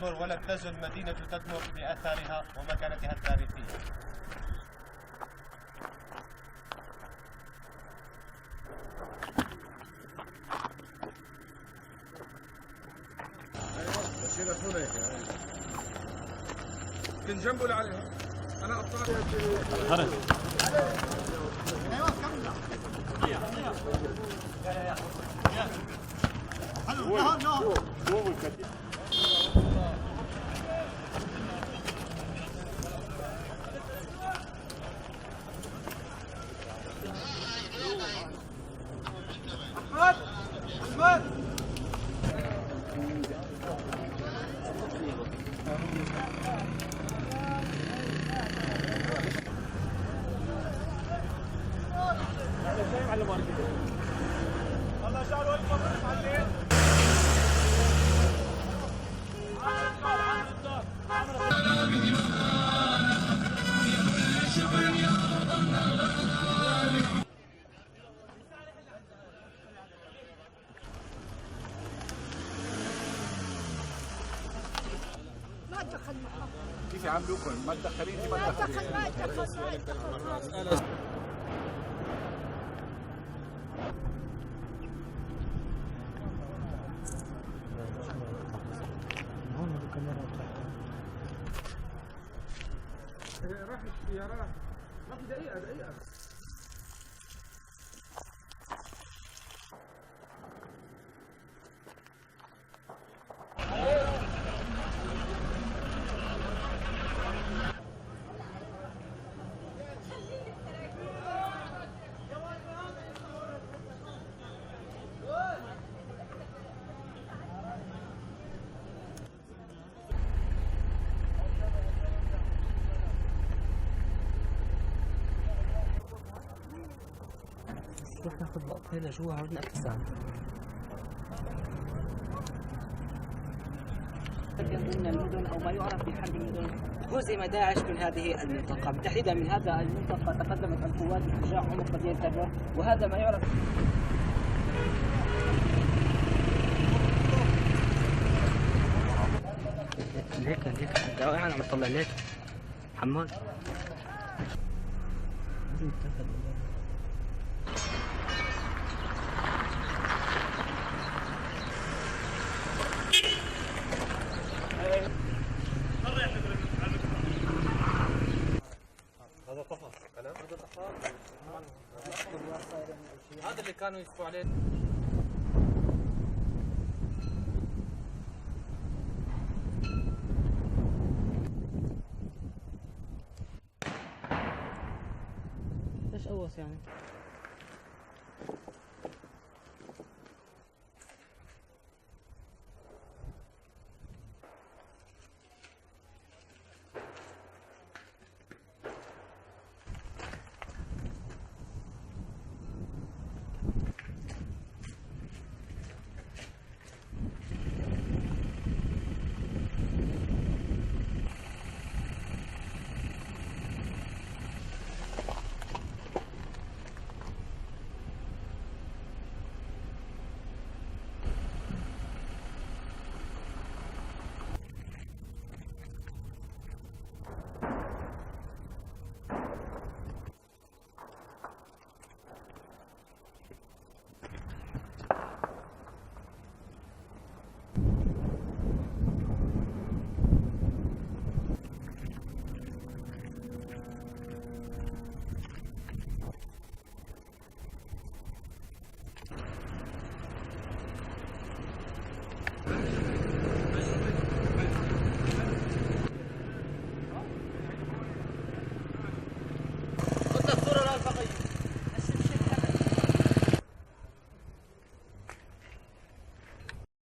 تثمر ولم تزل مدينة تدمر بآثارها ومكانتها التاريخية. كنت جنبه لعليها انا قطعت كيف يعاملوكم؟ ما تدخلين ما تدخلين. راح السيارات ما في دقيقة نروح ناخذ لقطتين لجوا عودنا أكثر. ضمن المدن أو ما يعرف بحرب المدن هزم داعش من هذه المنطقة، تحديدا من هذا المنطقة تقدمت القوات باتجاه عمق مدينة تبع، وهذا ما يعرف ليك دقائق أنا عم أطلع ليك حماد. هذا طفى هذا اللي كانوا يشفوا عليه. ليش قوص يعني؟